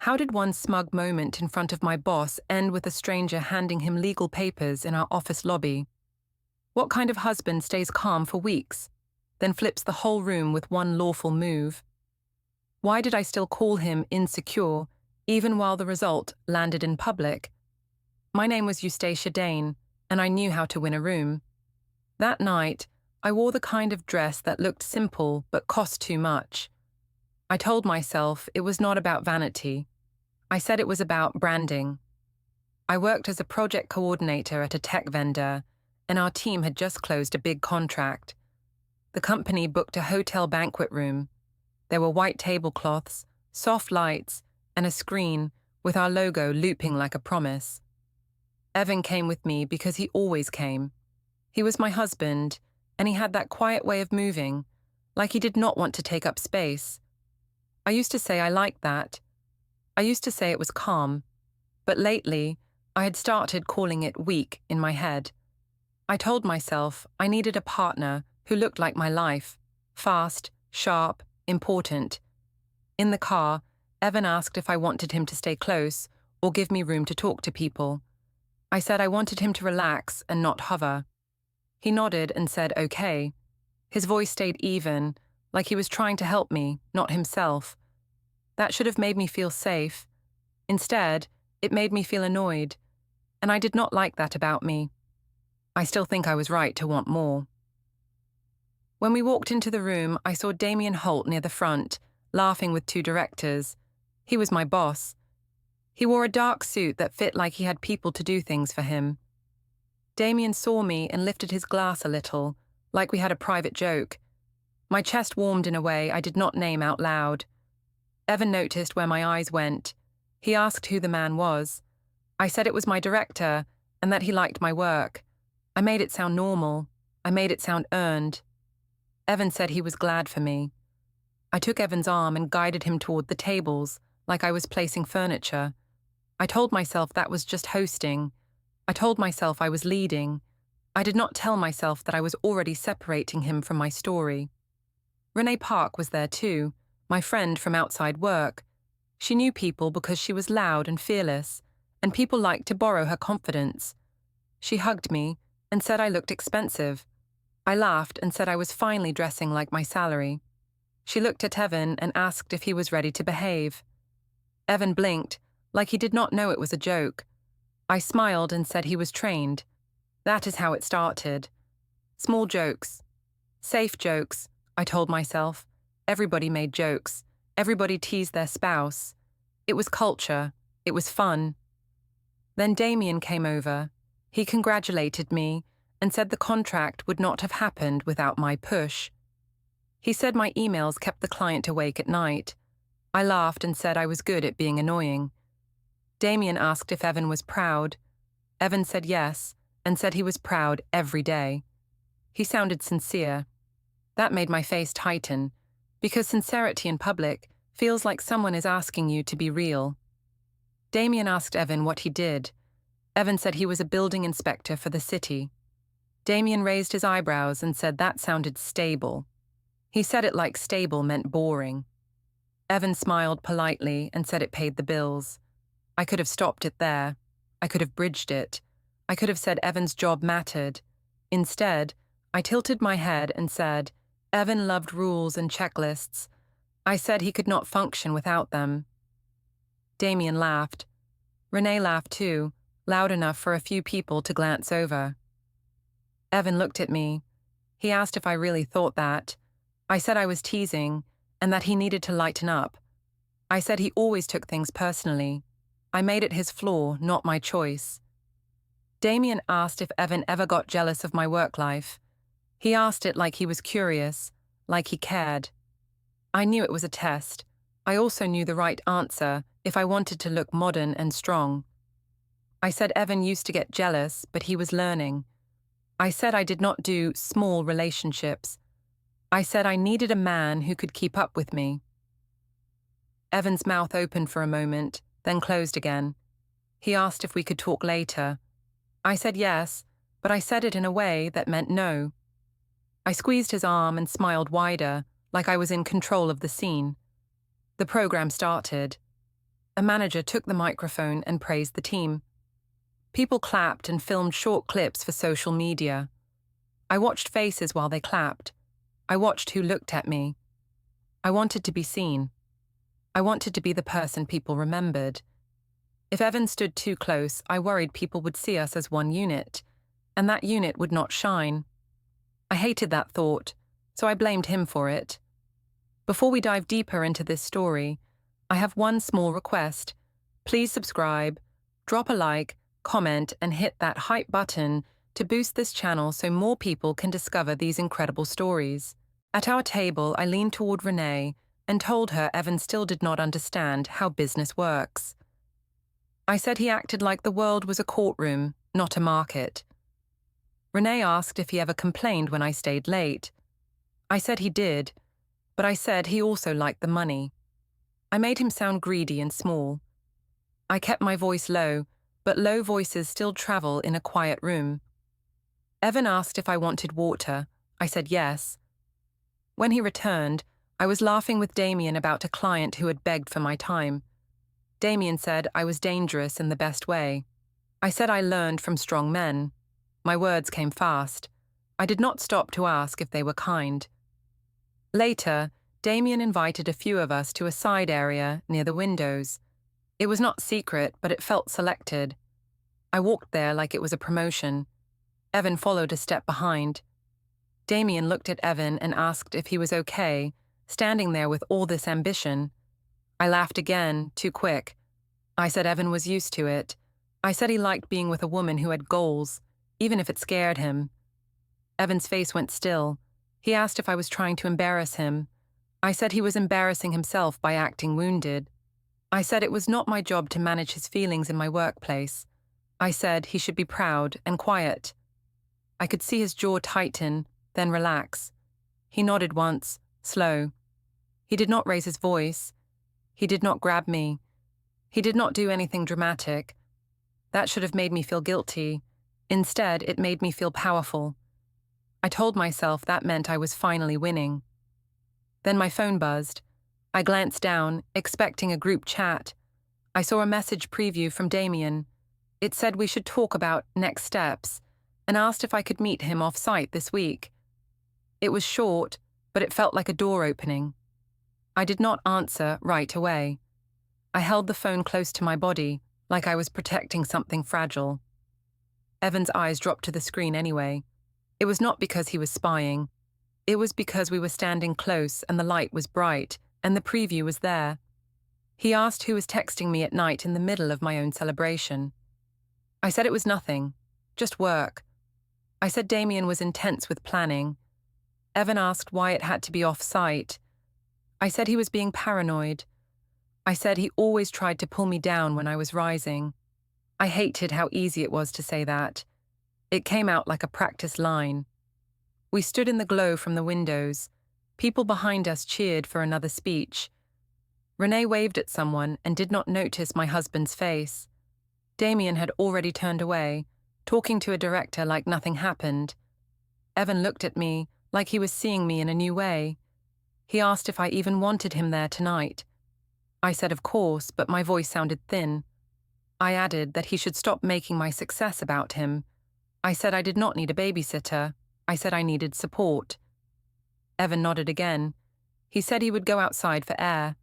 How did one smug moment in front of my boss end with a stranger handing him legal papers in our office lobby? What kind of husband stays calm for weeks, then flips the whole room with one lawful move? Why did I still call him insecure, even while the result landed in public? My name was Eustacia Dane, and I knew how to win a room. That night, I wore the kind of dress that looked simple but cost too much. I told myself it was not about vanity. I said it was about branding. I worked as a project coordinator at a tech vendor, and our team had just closed a big contract. The company booked a hotel banquet room. There were white tablecloths, soft lights, and a screen with our logo looping like a promise. Evan came with me because he always came. He was my husband, and he had that quiet way of moving, like he did not want to take up space. I used to say I liked that. I used to say it was calm, but lately I had started calling it weak in my head. I told myself I needed a partner who looked like my life, fast, sharp, important. In the car, Evan asked if I wanted him to stay close or give me room to talk to people. I said I wanted him to relax and not hover. He nodded and said okay. His voice stayed even, like he was trying to help me, not himself. That should have made me feel safe. Instead, it made me feel annoyed, and I did not like that about me. I still think I was right to want more. When we walked into the room, I saw Damien Holt near the front, laughing with two directors. He was my boss. He wore a dark suit that fit like he had people to do things for him. Damien saw me and lifted his glass a little, like we had a private joke. My chest warmed in a way I did not name out loud. Evan noticed where my eyes went. He asked who the man was. I said it was my director and that he liked my work. I made it sound normal. I made it sound earned. Evan said he was glad for me. I took Evan's arm and guided him toward the tables, like I was placing furniture. I told myself that was just hosting. I told myself I was leading. I did not tell myself that I was already separating him from my story. Renee Park was there too, my friend from outside work. She knew people because she was loud and fearless, and people liked to borrow her confidence. She hugged me and said I looked expensive. I laughed and said I was finally dressing like my salary. She looked at Evan and asked if he was ready to behave. Evan blinked, like he did not know it was a joke. I smiled and said he was trained. That is how it started. Small jokes. Safe jokes, I told myself. Everybody made jokes. Everybody teased their spouse. It was culture. It was fun. Then Damien came over. He congratulated me and said the contract would not have happened without my push. He said my emails kept the client awake at night. I laughed and said I was good at being annoying. Damien asked if Evan was proud. Evan said yes, and said he was proud every day. He sounded sincere. That made my face tighten, because sincerity in public feels like someone is asking you to be real. Damien asked Evan what he did. Evan said he was a building inspector for the city. Damien raised his eyebrows and said that sounded stable. He said it like stable meant boring. Evan smiled politely and said it paid the bills. I could have stopped it there. I could have bridged it. I could have said Evan's job mattered. Instead, I tilted my head and said, Evan loved rules and checklists. I said he could not function without them. Damien laughed. Renee laughed too, loud enough for a few people to glance over. Evan looked at me. He asked if I really thought that. I said I was teasing and that he needed to lighten up. I said he always took things personally. I made it his flaw, not my choice. Damien asked if Evan ever got jealous of my work life. He asked it like he was curious, like he cared. I knew it was a test. I also knew the right answer if I wanted to look modern and strong. I said Evan used to get jealous, but he was learning. I said I did not do small relationships. I said I needed a man who could keep up with me. Evan's mouth opened for a moment, then closed again. He asked if we could talk later. I said yes, but I said it in a way that meant no. I squeezed his arm and smiled wider, like I was in control of the scene. The program started. a manager took the microphone and praised the team. People clapped and filmed short clips for social media. I watched faces while they clapped. I watched who looked at me. I wanted to be seen. I wanted to be the person people remembered. If Evan stood too close, I worried people would see us as one unit, and that unit would not shine. I hated that thought, so I blamed him for it. Before we dive deeper into this story, I have one small request. Please subscribe, drop a like, comment, and hit that hype button to boost this channel so more people can discover these incredible stories. At our table, I leaned toward Renee and told her Evan still did not understand how business works. I said he acted like the world was a courtroom, not a market. Renee asked if he ever complained when I stayed late. I said he did, but I said he also liked the money. I made him sound greedy and small. I kept my voice low, but low voices still travel in a quiet room. Evan asked if I wanted water. I said yes. When he returned, I was laughing with Damien about a client who had begged for my time. Damien said I was dangerous in the best way. I said I learned from strong men. My words came fast. I did not stop to ask if they were kind. Later, Damien invited a few of us to a side area near the windows. It was not secret, but it felt selected. I walked there like it was a promotion. Evan followed a step behind. Damien looked at Evan and asked if he was okay, standing there with all this ambition. I laughed again, too quick. I said Evan was used to it. I said he liked being with a woman who had goals, even if it scared him. Evan's face went still. He asked if I was trying to embarrass him. I said he was embarrassing himself by acting wounded. I said it was not my job to manage his feelings in my workplace. I said he should be proud and quiet. I could see his jaw tighten, then relax. He nodded once, slow. He did not raise his voice. He did not grab me. He did not do anything dramatic. That should have made me feel guilty. Instead, it made me feel powerful. I told myself that meant I was finally winning. Then my phone buzzed. I glanced down, expecting a group chat. I saw a message preview from Damien. It said we should talk about next steps, and asked if I could meet him off-site this week. It was short, but it felt like a door opening. I did not answer right away. I held the phone close to my body, like I was protecting something fragile. Evan's eyes dropped to the screen anyway. It was not because he was spying. It was because we were standing close and the light was bright, and the preview was there. He asked who was texting me at night in the middle of my own celebration. I said it was nothing, just work. I said Damien was intense with planning. Evan asked why it had to be off-site. I said he was being paranoid. I said he always tried to pull me down when I was rising. I hated how easy it was to say that. It came out like a practice line. We stood in the glow from the windows. People behind us cheered for another speech. Renee waved at someone and did not notice my husband's face. Damien had already turned away, talking to a director like nothing happened. Evan looked at me like he was seeing me in a new way. He asked if I even wanted him there tonight. I said of course, but my voice sounded thin. I added that he should stop making my success about him. I said I did not need a babysitter. I said I needed support. Evan nodded again. He said he would go outside for air.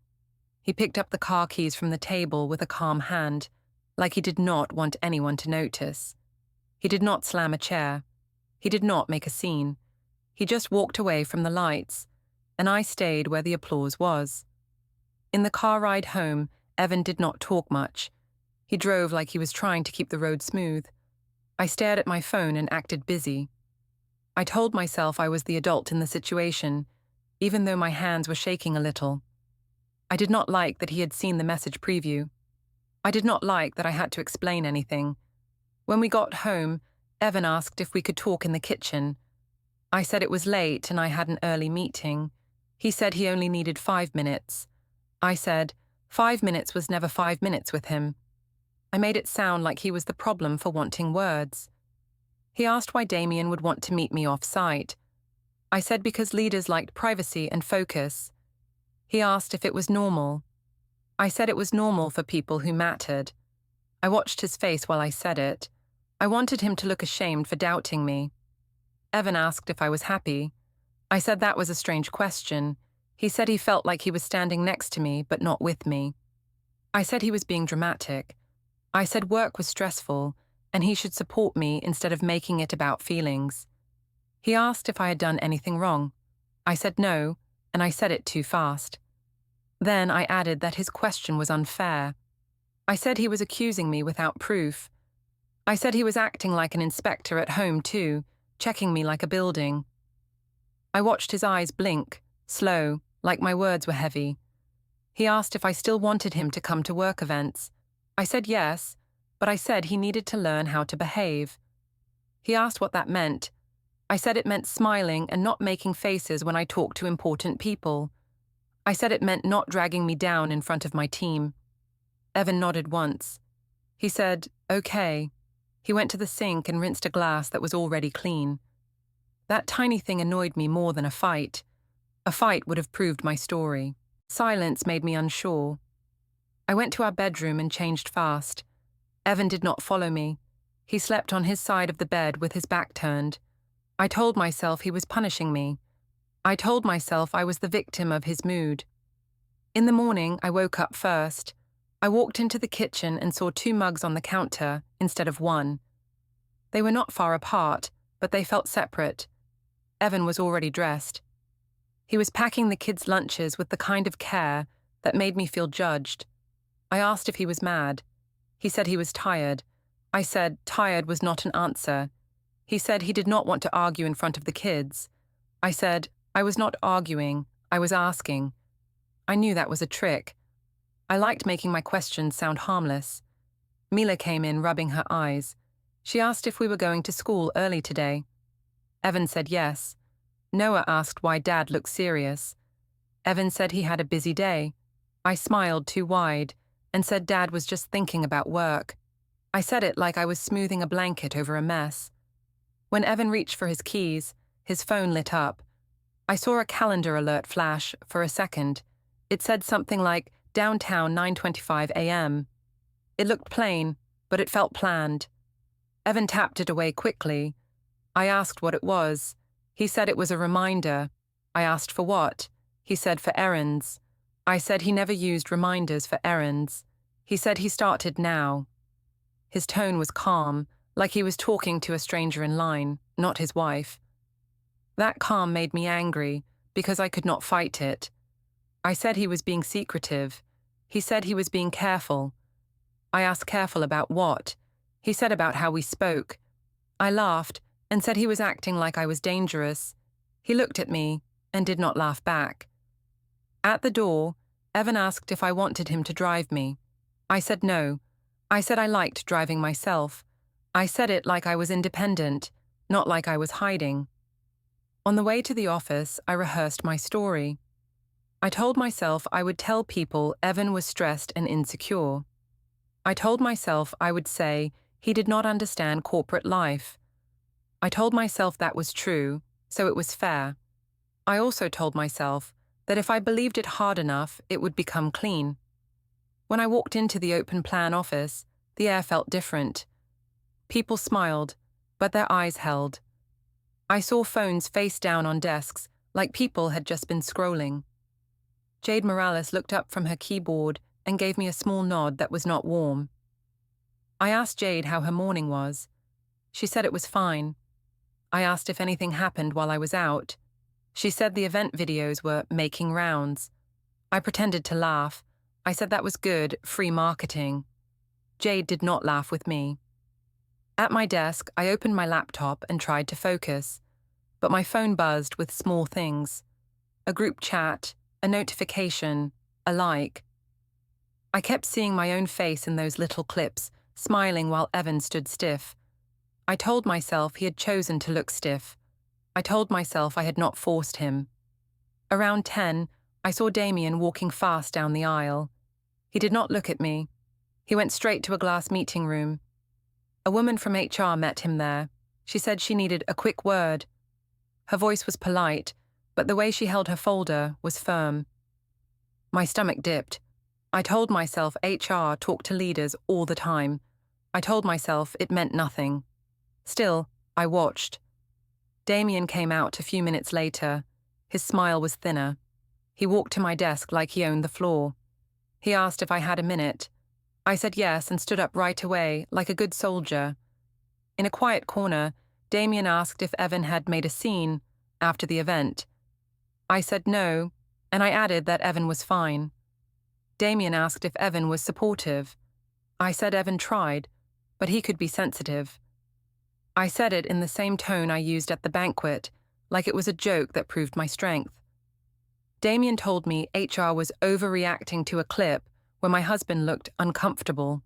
He picked up the car keys from the table with a calm hand, like he did not want anyone to notice. He did not slam a chair. He did not make a scene. He just walked away from the lights, and I stayed where the applause was. In the car ride home, Evan did not talk much. He drove like he was trying to keep the road smooth. I stared at my phone and acted busy. I told myself I was the adult in the situation, even though my hands were shaking a little. I did not like that he had seen the message preview. I did not like that I had to explain anything. When we got home, Evan asked if we could talk in the kitchen. I said it was late and I had an early meeting. He said he only needed 5 minutes. I said 5 minutes was never 5 minutes with him. I made it sound like he was the problem for wanting words. He asked why Damien would want to meet me off-site. I said because leaders liked privacy and focus. He asked if it was normal. I said it was normal for people who mattered. I watched his face while I said it. I wanted him to look ashamed for doubting me. Evan asked if I was happy. I said that was a strange question. He said he felt like he was standing next to me, but not with me. I said he was being dramatic. I said work was stressful, and he should support me instead of making it about feelings. He asked if I had done anything wrong. I said no, and I said it too fast. Then I added that his question was unfair. I said he was accusing me without proof. I said he was acting like an inspector at home too, checking me like a building. I watched his eyes blink, slow, like my words were heavy. He asked if I still wanted him to come to work events. I said yes, but I said he needed to learn how to behave. He asked what that meant. I said it meant smiling and not making faces when I talked to important people. I said it meant not dragging me down in front of my team. Evan nodded once. He said, okay. He went to the sink and rinsed a glass that was already clean. That tiny thing annoyed me more than a fight. A fight would have proved my story. Silence made me unsure. I went to our bedroom and changed fast. Evan did not follow me. He slept on his side of the bed with his back turned. I told myself he was punishing me. I told myself I was the victim of his mood. In the morning, I woke up first. I walked into the kitchen and saw 2 mugs on the counter instead of 1. They were not far apart, but they felt separate. Evan was already dressed. He was packing the kids' lunches with the kind of care that made me feel judged. I asked if he was mad. He said he was tired. I said tired was not an answer. He said he did not want to argue in front of the kids. I said I was not arguing, I was asking. I knew that was a trick. I liked making my questions sound harmless. Mila came in, rubbing her eyes. She asked if we were going to school early today. Evan said yes. Noah asked why Dad looked serious. Evan said he had a busy day. I smiled too wide and said Dad was just thinking about work. I said it like I was smoothing a blanket over a mess. When Evan reached for his keys, his phone lit up. I saw a calendar alert flash for a second. It said something like, downtown 9:25 a.m. It looked plain, but it felt planned. Evan tapped it away quickly. I asked what it was. He said it was a reminder. I asked for what. He said for errands. I said he never used reminders for errands. He said he started now. His tone was calm, like he was talking to a stranger in line, not his wife. That calm made me angry, because I could not fight it. I said he was being secretive. He said he was being careful. I asked careful about what. He said about how we spoke. I laughed and said he was acting like I was dangerous. He looked at me and did not laugh back. At the door, Evan asked if I wanted him to drive me. I said no. I said I liked driving myself. I said it like I was independent, not like I was hiding. On the way to the office, I rehearsed my story. I told myself I would tell people Evan was stressed and insecure. I told myself I would say he did not understand corporate life. I told myself that was true, so it was fair. I also told myself that if I believed it hard enough, it would become clean. When I walked into the open plan office, the air felt different. People smiled, but their eyes held. I saw phones face down on desks, like people had just been scrolling. Jade Morales looked up from her keyboard and gave me a small nod that was not warm. I asked Jade how her morning was. She said it was fine. I asked if anything happened while I was out. She said the event videos were making rounds. I pretended to laugh. I said that was good, free marketing. Jade did not laugh with me. At my desk, I opened my laptop and tried to focus, but my phone buzzed with small things. A group chat, a notification, a like. I kept seeing my own face in those little clips, smiling while Evan stood stiff. I told myself he had chosen to look stiff. I told myself I had not forced him. Around 10, I saw Damien walking fast down the aisle. He did not look at me. He went straight to a glass meeting room. A woman from HR met him there. She said she needed a quick word. Her voice was polite, but the way she held her folder was firm. My stomach dipped. I told myself HR talked to leaders all the time. I told myself it meant nothing. Still, I watched. Damien came out a few minutes later. His smile was thinner. He walked to my desk like he owned the floor. He asked if I had a minute. I said yes and stood up right away, like a good soldier. In a quiet corner, Damien asked if Evan had made a scene after the event. I said no, and I added that Evan was fine. Damien asked if Evan was supportive. I said Evan tried, but he could be sensitive. I said it in the same tone I used at the banquet, like it was a joke that proved my strength. Damien told me HR was overreacting to a clip where my husband looked uncomfortable.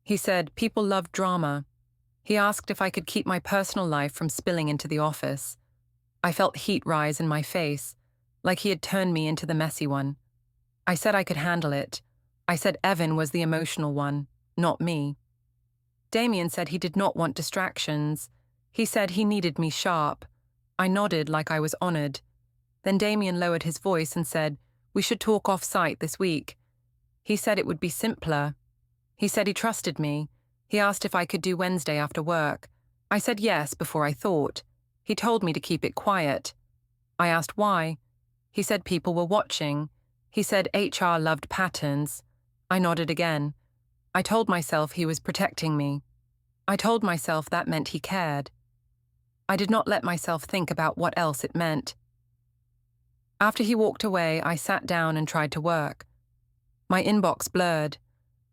He said people love drama. He asked if I could keep my personal life from spilling into the office. I felt heat rise in my face, like he had turned me into the messy one. I said I could handle it. I said Evan was the emotional one, not me. Damien said he did not want distractions. He said he needed me sharp. I nodded like I was honored. Then Damien lowered his voice and said, "We should talk off-site this week." He said it would be simpler. He said he trusted me. He asked if I could do Wednesday after work. I said yes before I thought. He told me to keep it quiet. I asked why. He said people were watching. He said HR loved patterns. I nodded again. I told myself he was protecting me. I told myself that meant he cared. I did not let myself think about what else it meant. After he walked away, I sat down and tried to work. My inbox blurred.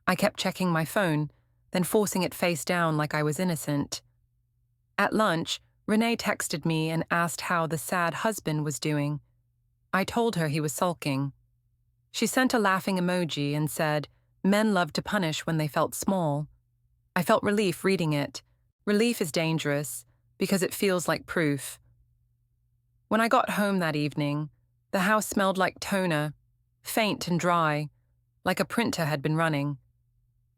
I kept checking my phone, then forcing it face down like I was innocent. At lunch, Renee texted me and asked how the sad husband was doing. I told her he was sulking. She sent a laughing emoji and said, "Men love to punish when they felt small." I felt relief reading it. Relief is dangerous because it feels like proof. When I got home that evening, the house smelled like toner, faint and dry, like a printer had been running.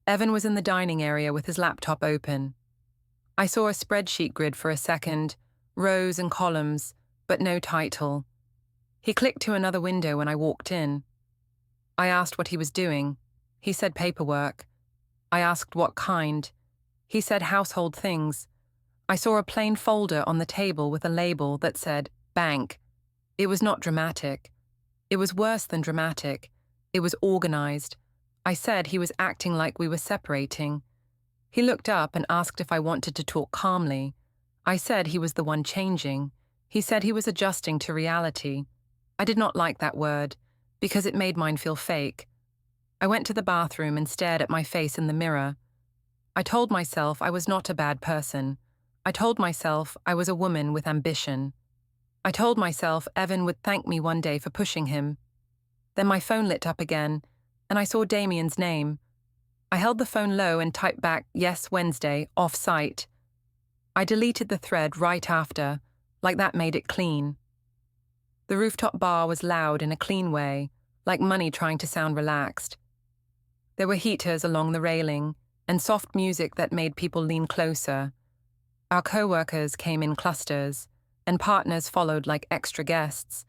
Evan was in the dining area with his laptop open. I saw a spreadsheet grid for a second, rows and columns, but no title. He clicked to another window when I walked in. I asked what he was doing. He said paperwork. I asked what kind. He said household things. I saw a plain folder on the table with a label that said bank. It was not dramatic. It was worse than dramatic. It was organized. I said he was acting like we were separating. He looked up and asked if I wanted to talk calmly. I said he was the one changing. He said he was adjusting to reality. I did not like that word, because it made mine feel fake. I went to the bathroom and stared at my face in the mirror. I told myself I was not a bad person. I told myself I was a woman with ambition. I told myself Evan would thank me one day for pushing him. Then my phone lit up again, and I saw Damien's name. I held the phone low and typed back, "Yes, Wednesday, off-site." I deleted the thread right after, like that made it clean. The rooftop bar was loud in a clean way, like money trying to sound relaxed. There were heaters along the railing, and soft music that made people lean closer. Our coworkers came in clusters, and partners followed like extra guests.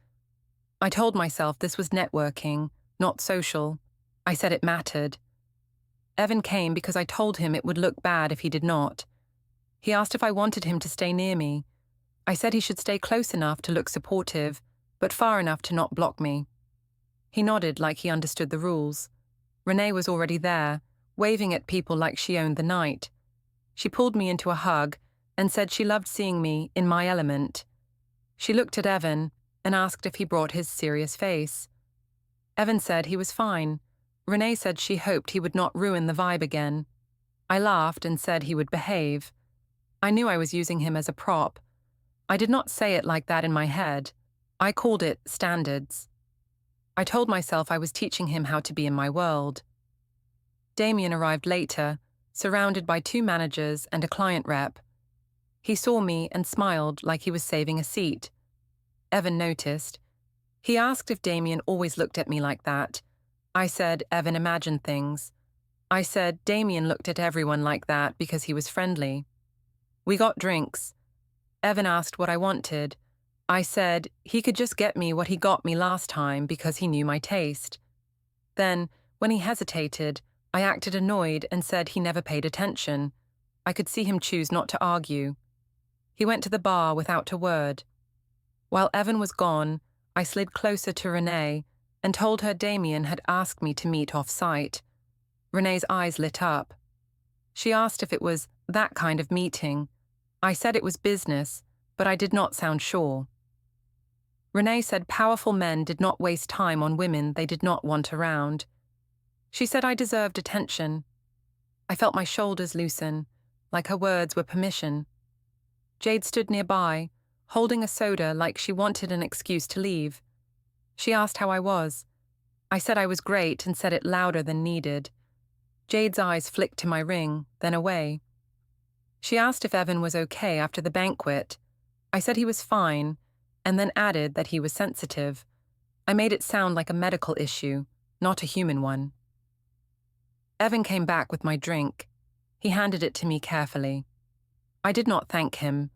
I told myself this was networking, not social. I said it mattered. Evan came because I told him it would look bad if he did not. He asked if I wanted him to stay near me. I said he should stay close enough to look supportive, but far enough to not block me. He nodded like he understood the rules. Renee was already there, waving at people like she owned the night. She pulled me into a hug and said she loved seeing me in my element. She looked at Evan and asked if he brought his serious face. Evan said he was fine. Renee said she hoped he would not ruin the vibe again. I laughed and said he would behave. I knew I was using him as a prop. I did not say it like that in my head. I called it standards. I told myself I was teaching him how to be in my world. Damien arrived later, surrounded by 2 managers and a client rep. He saw me and smiled like he was saving a seat. Evan noticed. He asked if Damien always looked at me like that. I said Evan imagined things. I said Damien looked at everyone like that because he was friendly. We got drinks. Evan asked what I wanted. I said he could just get me what he got me last time because he knew my taste. Then, When he hesitated, I acted annoyed and said he never paid attention. I could see him choose not to argue. He went to the bar without a word. While Evan was gone, I slid closer to Renee and told her Damien had asked me to meet off-site. Renee's eyes lit up. She asked if it was that kind of meeting. I said it was business, but I did not sound sure. Renee said powerful men did not waste time on women they did not want around. She said I deserved attention. I felt my shoulders loosen, like her words were permission. Jade stood nearby, holding a soda like she wanted an excuse to leave. She asked how I was. I said I was great and said it louder than needed. Jade's eyes flicked to my ring, then away. She asked if Evan was okay after the banquet. I said he was fine, and then added that he was sensitive. I made it sound like a medical issue, not a human one. Evan came back with my drink. He handed it to me carefully. I did not thank him.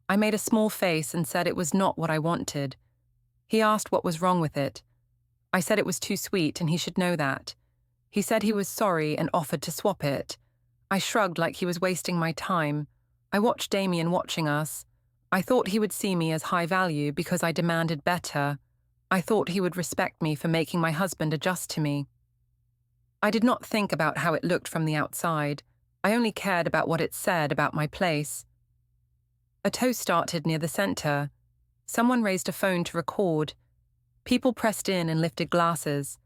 I made a small face and said it was not what I wanted. He asked what was wrong with it. I said it was too sweet and he should know that. He said he was sorry and offered to swap it. I shrugged like he was wasting my time. I watched Damien watching us. I thought he would see me as high value because I demanded better. I thought he would respect me for making my husband adjust to me. I did not think about how it looked from the outside. I only cared about what it said about my place. A toast started near the center. Someone raised a phone to record. People pressed in and lifted glasses.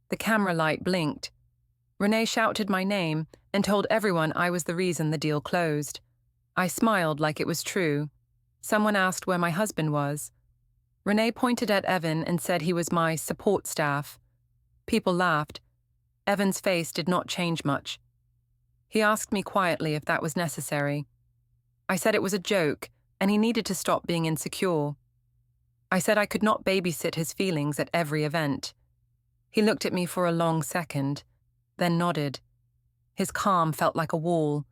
The camera light blinked. Renee shouted my name and told everyone I was the reason the deal closed. I smiled like it was true. Someone asked where my husband was. Renee pointed at Evan and said he was my support staff. People laughed. Evan's face did not change much. He asked me quietly if that was necessary. I said it was a joke and he needed to stop being insecure. I said I could not babysit his feelings at every event. He looked at me for a long second, then nodded. His calm felt like a wall.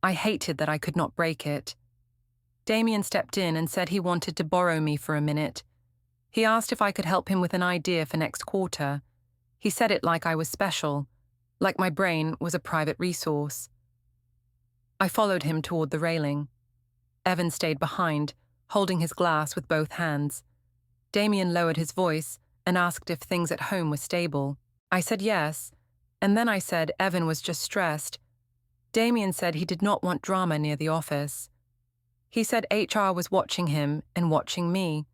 I hated that I could not break it. Damien stepped in and said he wanted to borrow me for a minute. He asked if I could help him with an idea for next quarter. He said it like I was special, like my brain was a private resource. I followed him toward the railing. Evan stayed behind, holding his glass with both hands. Damien lowered his voice and asked if things at home were stable. I said yes, and then I said Evan was just stressed. Damien said he did not want drama near the office. He said HR was watching him and watching me.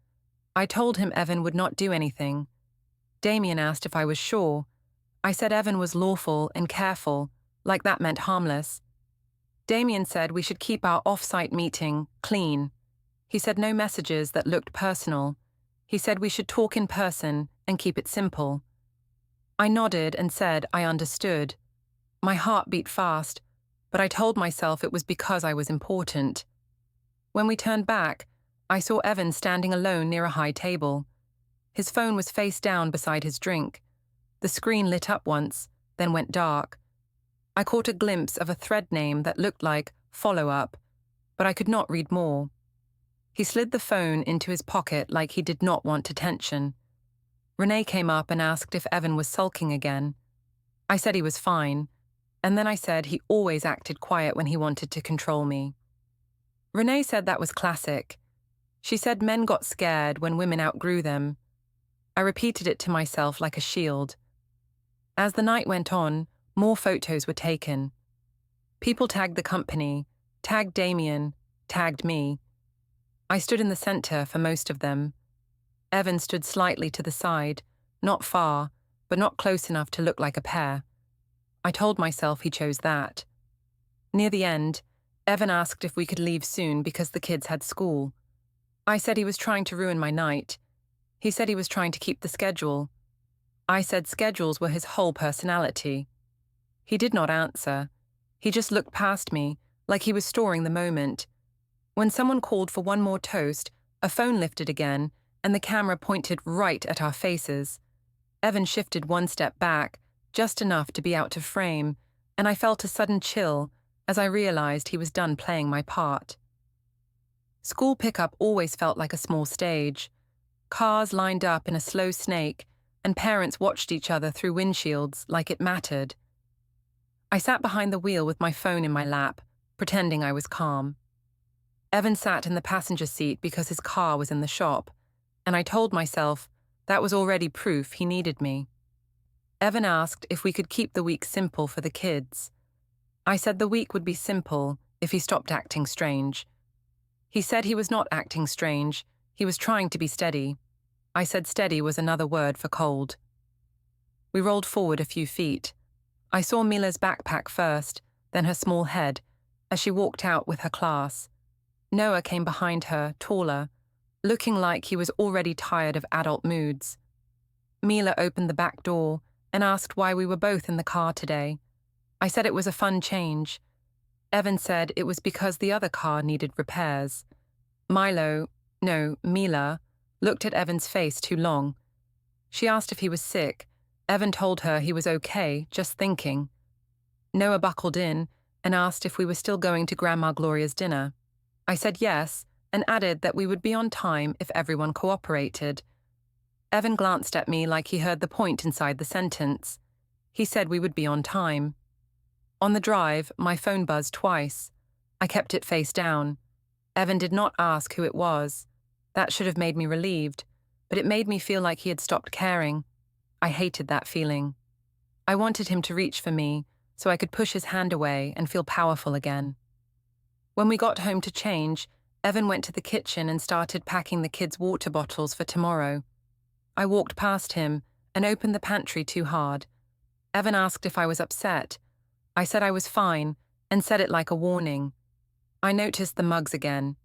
I told him Evan would not do anything. Damien asked if I was sure. I said Evan was lawful and careful, like that meant harmless. Damien said we should keep our off-site meeting clean. He said no messages that looked personal. He said we should talk in person and keep it simple. I nodded and said I understood. My heart beat fast, but I told myself it was because I was important. When we turned back, I saw Evan standing alone near a high table. His phone was face down beside his drink. The screen lit up once, then went dark. I caught a glimpse of a thread name that looked like follow-up, but I could not read more. He slid the phone into his pocket like he did not want attention. Renee came up and asked if Evan was sulking again. I said he was fine, and then I said he always acted quiet when he wanted to control me. Renee said that was classic. She said men got scared when women outgrew them. I repeated it to myself like a shield. As the night went on, more photos were taken. People tagged the company, tagged Damien, tagged me. I stood in the center for most of them. Evan stood slightly to the side, not far, but not close enough to look like a pair. I told myself he chose that. Near the end, Evan asked if we could leave soon because the kids had school. I said he was trying to ruin my night. He said he was trying to keep the schedule. I said schedules were his whole personality. He did not answer. He just looked past me, like he was storing the moment. When someone called for one more toast, a phone lifted again, and the camera pointed right at our faces. Evan shifted one step back, just enough to be out of frame, and I felt a sudden chill as I realized he was done playing my part. School pickup always felt like a small stage. Cars lined up in a slow snake, and parents watched each other through windshields like it mattered. I sat behind the wheel with my phone in my lap, pretending I was calm. Evan sat in the passenger seat because his car was in the shop, and I told myself that was already proof he needed me. Evan asked if we could keep the week simple for the kids. I said the week would be simple if he stopped acting strange. He said he was not acting strange, he was trying to be steady. I said steady was another word for cold. We rolled forward a few feet. I saw Mila's backpack first, then her small head, as she walked out with her class. Noah came behind her, taller, looking like he was already tired of adult moods. Mila opened the back door and asked why we were both in the car today. I said it was a fun change. Evan said it was because the other car needed repairs. Mila, looked at Evan's face too long. She asked if he was sick. Evan told her he was okay, just thinking. Noah buckled in and asked if we were still going to Grandma Gloria's dinner. I said yes, and added that we would be on time if everyone cooperated. Evan glanced at me like he heard the point inside the sentence. He said we would be on time. On the drive, my phone buzzed twice. I kept it face down. Evan did not ask who it was. That should have made me relieved, but it made me feel like he had stopped caring. I hated that feeling. I wanted him to reach for me so I could push his hand away and feel powerful again. When we got home to change, Evan went to the kitchen and started packing the kids' water bottles for tomorrow. I walked past him and opened the pantry too hard. Evan asked if I was upset. I said I was fine and said it like a warning. I noticed the mugs again.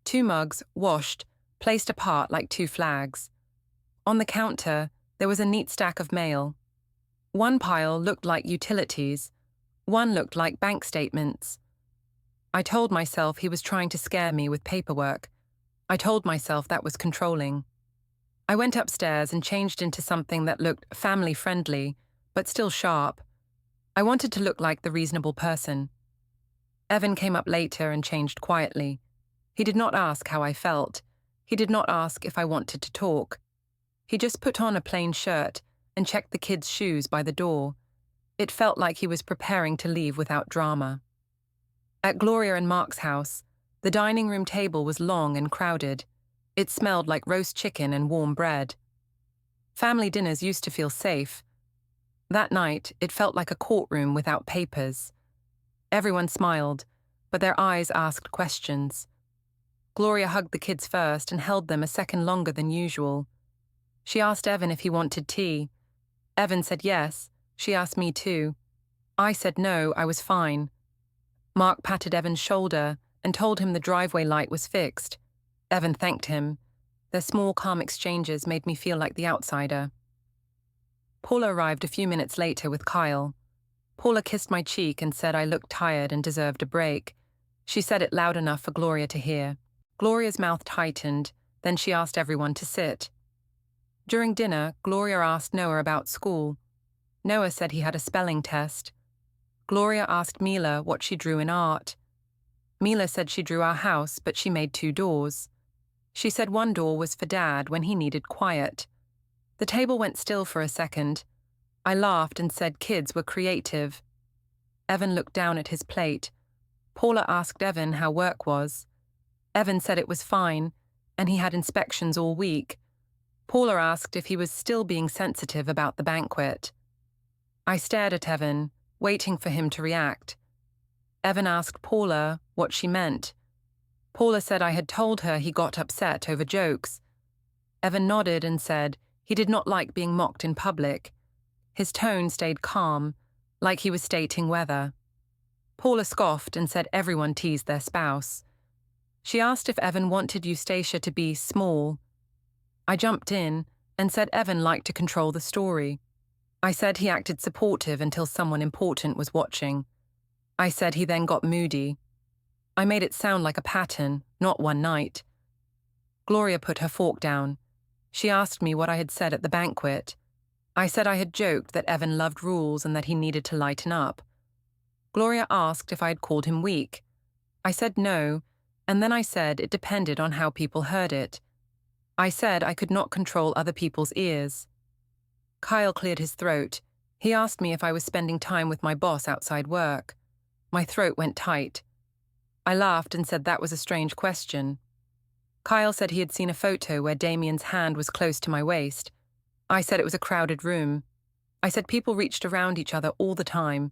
2 mugs, washed, placed apart like 2 flags. On the counter, there was a neat stack of mail. One pile looked like utilities. One looked like bank statements. I told myself he was trying to scare me with paperwork. I told myself that was controlling. I went upstairs and changed into something that looked family-friendly, but still sharp. I wanted to look like the reasonable person. Evan came up later and changed quietly. He did not ask how I felt. He did not ask if I wanted to talk. He just put on a plain shirt and checked the kids' shoes by the door. It felt like he was preparing to leave without drama. At Gloria and Mark's house, the dining room table was long and crowded. It smelled like roast chicken and warm bread. Family dinners used to feel safe. That night, it felt like a courtroom without papers. Everyone smiled, but their eyes asked questions. Gloria hugged the kids first and held them a second longer than usual. She asked Evan if he wanted tea. Evan said yes. She asked me too. I said no, I was fine. Mark patted Evan's shoulder and told him the driveway light was fixed. Evan thanked him. Their small, calm exchanges made me feel like the outsider. Paula arrived a few minutes later with Kyle. Paula kissed my cheek and said I looked tired and deserved a break. She said it loud enough for Gloria to hear. Gloria's mouth tightened, then she asked everyone to sit. During dinner, Gloria asked Noah about school. Noah said he had a spelling test. Gloria asked Mila what she drew in art. Mila said she drew our house, but she made 2 doors. She said one door was for Dad when he needed quiet. The table went still for a second. I laughed and said kids were creative. Evan looked down at his plate. Paula asked Evan how work was. Evan said it was fine, and he had inspections all week. Paula asked if he was still being sensitive about the banquet. I stared at Evan, waiting for him to react. Evan asked Paula what she meant. Paula said I had told her he got upset over jokes. Evan nodded and said he did not like being mocked in public. His tone stayed calm, like he was stating weather. Paula scoffed and said everyone teased their spouse. She asked if Evan wanted Eustacia to be small. I jumped in and said Evan liked to control the story. I said he acted supportive until someone important was watching. I said he then got moody. I made it sound like a pattern, not one night. Gloria put her fork down. She asked me what I had said at the banquet. I said I had joked that Evan loved rules and that he needed to lighten up. Gloria asked if I had called him weak. I said no, and then I said it depended on how people heard it. I said I could not control other people's ears. Kyle cleared his throat. He asked me if I was spending time with my boss outside work. My throat went tight. I laughed and said that was a strange question. Kyle said he had seen a photo where Damien's hand was close to my waist. I said it was a crowded room. I said people reached around each other all the time.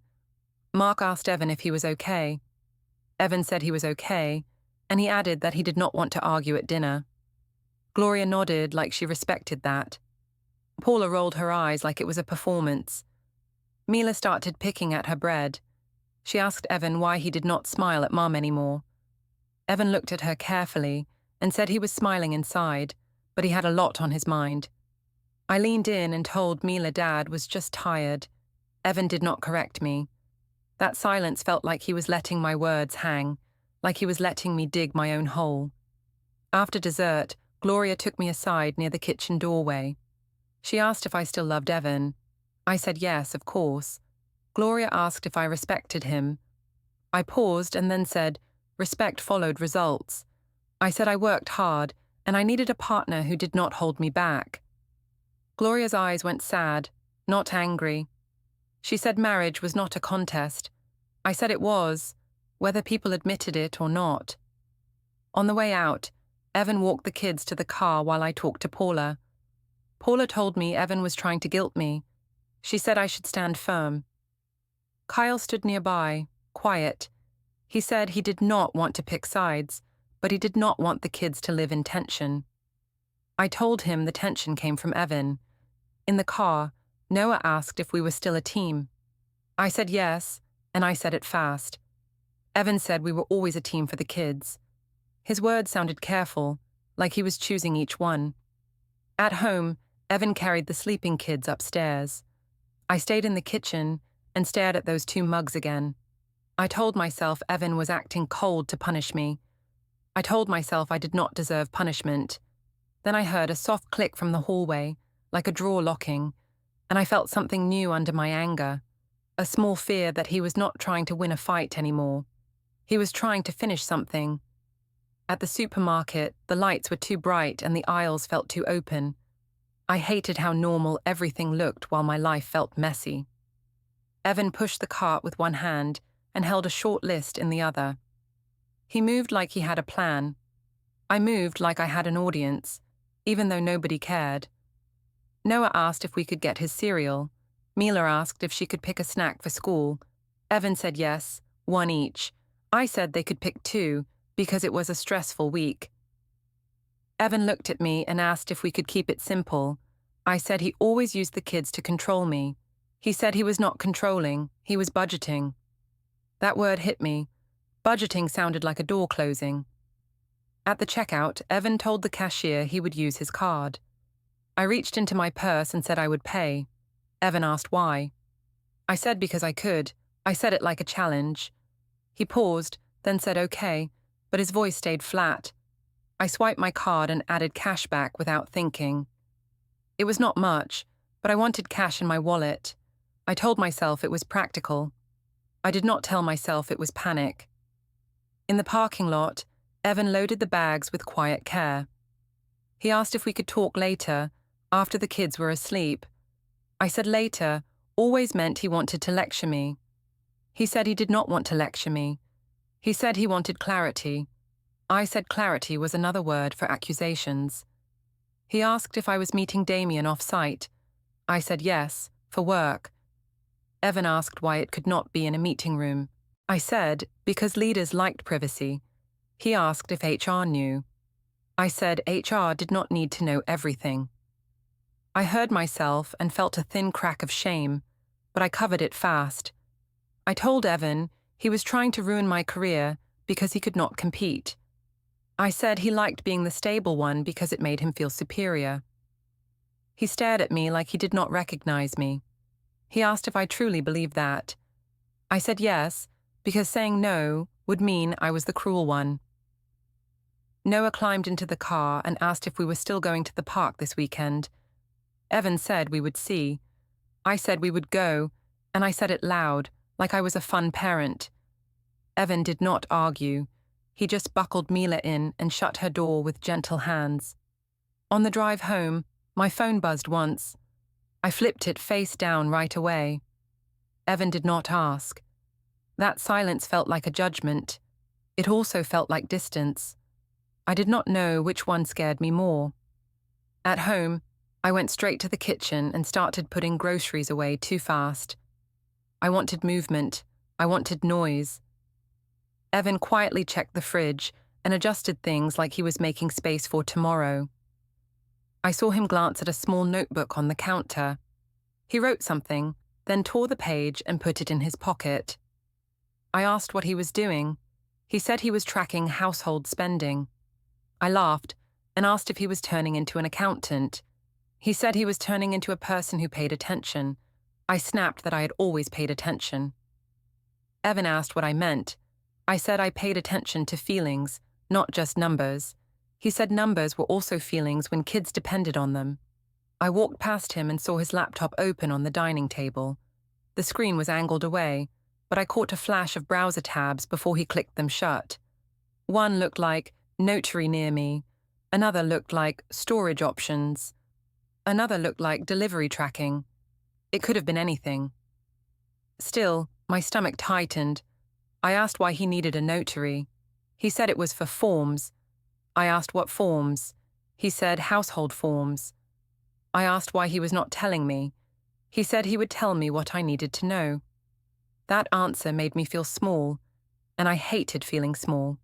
Mark asked Evan if he was okay. Evan said he was okay, and he added that he did not want to argue at dinner. Gloria nodded like she respected that. Paula rolled her eyes like it was a performance. Mila started picking at her bread. She asked Evan why he did not smile at Mum anymore. Evan looked at her carefully and said he was smiling inside, but he had a lot on his mind. I leaned in and told Mila Dad was just tired. Evan did not correct me. That silence felt like he was letting my words hang, like he was letting me dig my own hole. After dessert, Gloria took me aside near the kitchen doorway. She asked if I still loved Evan. I said yes, of course. Gloria asked if I respected him. I paused and then said, respect followed results. I said I worked hard and I needed a partner who did not hold me back. Gloria's eyes went sad, not angry. She said marriage was not a contest. I said it was, whether people admitted it or not. On the way out, Evan walked the kids to the car while I talked to Paula. Paula told me Evan was trying to guilt me. She said I should stand firm. Kyle stood nearby, quiet. He said he did not want to pick sides, but he did not want the kids to live in tension. I told him the tension came from Evan. In the car, Noah asked if we were still a team. I said yes, and I said it fast. Evan said we were always a team for the kids. His words sounded careful, like he was choosing each one. At home, Evan carried the sleeping kids upstairs. I stayed in the kitchen and stared at those two mugs again. I told myself Evan was acting cold to punish me. I told myself I did not deserve punishment. Then I heard a soft click from the hallway, like a drawer locking, and I felt something new under my anger, a small fear that he was not trying to win a fight anymore. He was trying to finish something. At the supermarket, the lights were too bright and the aisles felt too open. I hated how normal everything looked while my life felt messy. Evan pushed the cart with one hand and held a short list in the other. He moved like he had a plan. I moved like I had an audience, even though nobody cared. Noah asked if we could get his cereal. Mila asked if she could pick a snack for school. Evan said yes, one each. I said they could pick two because it was a stressful week. Evan looked at me and asked if we could keep it simple. I said he always used the kids to control me. He said he was not controlling, he was budgeting. That word hit me. Budgeting sounded like a door closing. At the checkout, Evan told the cashier he would use his card. I reached into my purse and said I would pay. Evan asked why. I said because I could. I said it like a challenge. He paused, then said okay, but his voice stayed flat. I swiped my card and added cash back without thinking. It was not much, but I wanted cash in my wallet. I told myself it was practical. I did not tell myself it was panic. In the parking lot, Evan loaded the bags with quiet care. He asked if we could talk later, after the kids were asleep. I said later always meant he wanted to lecture me. He said he did not want to lecture me. He said he wanted clarity. I said clarity was another word for accusations. He asked if I was meeting Damien off-site. I said yes, for work. Evan asked why it could not be in a meeting room. I said because leaders liked privacy. He asked if HR knew. I said HR did not need to know everything. I heard myself and felt a thin crack of shame, but I covered it fast. I told Evan he was trying to ruin my career because he could not compete. I said he liked being the stable one because it made him feel superior. He stared at me like he did not recognize me. He asked if I truly believed that. I said yes, because saying no would mean I was the cruel one. Noah climbed into the car and asked if we were still going to the park this weekend. Evan said we would see. I said we would go, and I said it loud, like I was a fun parent. Evan did not argue. He just buckled Mila in and shut her door with gentle hands. On the drive home, my phone buzzed once. I flipped it face down right away. Evan did not ask. That silence felt like a judgment. It also felt like distance. I did not know which one scared me more. At home, I went straight to the kitchen and started putting groceries away too fast. I wanted movement. I wanted noise. Evan quietly checked the fridge and adjusted things like he was making space for tomorrow. I saw him glance at a small notebook on the counter. He wrote something, then tore the page and put it in his pocket. I asked what he was doing. He said he was tracking household spending. I laughed and asked if he was turning into an accountant. He said he was turning into a person who paid attention. I snapped that I had always paid attention. Evan asked what I meant. I said I paid attention to feelings, not just numbers. He said numbers were also feelings when kids depended on them. I walked past him and saw his laptop open on the dining table. The screen was angled away, but I caught a flash of browser tabs before he clicked them shut. One looked like notary near me. Another looked like storage options. Another looked like delivery tracking. It could have been anything. Still, my stomach tightened. I asked why he needed a notary. He said it was for forms. I asked what forms. He said household forms. I asked why he was not telling me. He said he would tell me what I needed to know. That answer made me feel small, and I hated feeling small.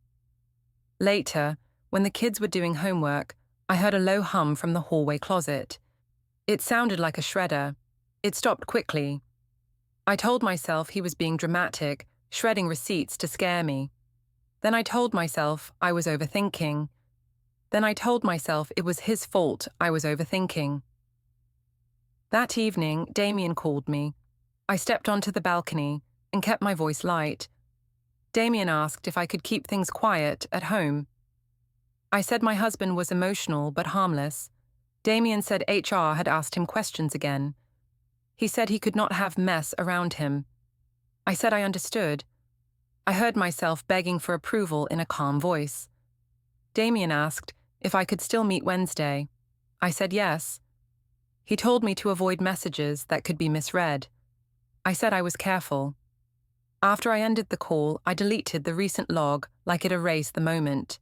Later, when the kids were doing homework, I heard a low hum from the hallway closet. It sounded like a shredder. It stopped quickly. I told myself he was being dramatic, shredding receipts to scare me. Then I told myself I was overthinking. Then I told myself it was his fault I was overthinking. That evening, Damien called me. I stepped onto the balcony and kept my voice light. Damien asked if I could keep things quiet at home. I said my husband was emotional but harmless. Damien said HR had asked him questions again. He said he could not have mess around him. I said I understood. I heard myself begging for approval in a calm voice. Damien asked if I could still meet Wednesday. I said yes. He told me to avoid messages that could be misread. I said I was careful. After I ended the call, I deleted the recent log like it erased the moment.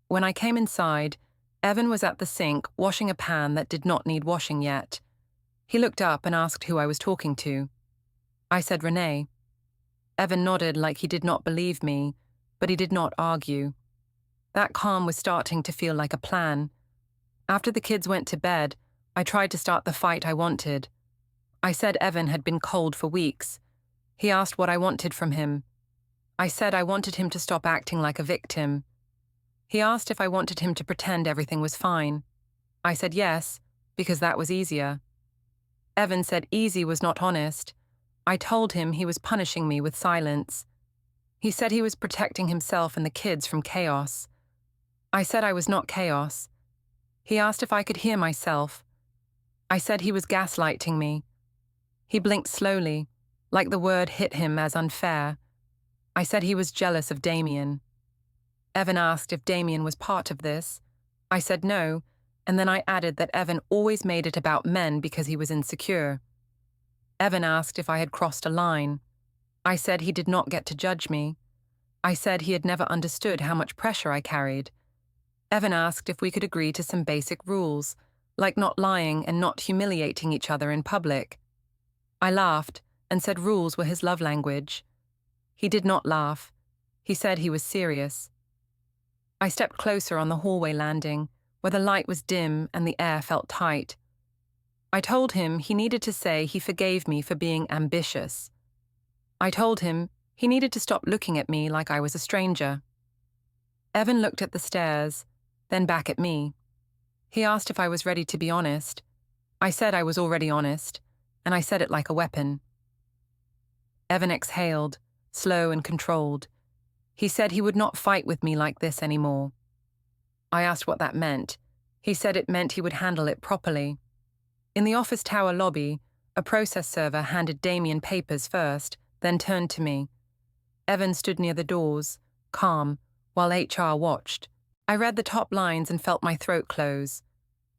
When I came inside, Evan was at the sink washing a pan that did not need washing yet. He looked up and asked who I was talking to. I said Renee. Evan nodded like he did not believe me, but he did not argue. That calm was starting to feel like a plan. After the kids went to bed, I tried to start the fight I wanted. I said Evan had been cold for weeks. He asked what I wanted from him. I said I wanted him to stop acting like a victim. He asked if I wanted him to pretend everything was fine. I said yes, because that was easier. Evan said easy was not honest. I told him he was punishing me with silence. He said he was protecting himself and the kids from chaos. I said I was not chaos. He asked if I could hear myself. I said he was gaslighting me. He blinked slowly, like the word hit him as unfair. I said he was jealous of Damien. Evan asked if Damien was part of this. I said no, and then I added that Evan always made it about men because he was insecure. Evan asked if I had crossed a line. I said he did not get to judge me. I said he had never understood how much pressure I carried. Evan asked if we could agree to some basic rules, like not lying and not humiliating each other in public. I laughed and said rules were his love language. He did not laugh. He said he was serious. I stepped closer on the hallway landing, where the light was dim and the air felt tight. I told him he needed to say he forgave me for being ambitious. I told him he needed to stop looking at me like I was a stranger. Evan looked at the stairs, then back at me. He asked if I was ready to be honest. I said I was already honest, and I said it like a weapon. Evan exhaled, slow and controlled. He said he would not fight with me like this anymore. I asked what that meant. He said it meant he would handle it properly. In the office tower lobby, a process server handed Damien papers first, then turned to me. Evan stood near the doors, calm, while HR watched. I read the top lines and felt my throat close.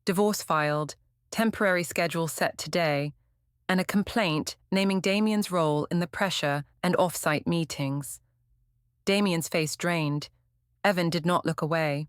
Divorce filed, temporary schedule set today, and a complaint naming Damien's role in the pressure and off-site meetings. Damien's face drained. Evan did not look away.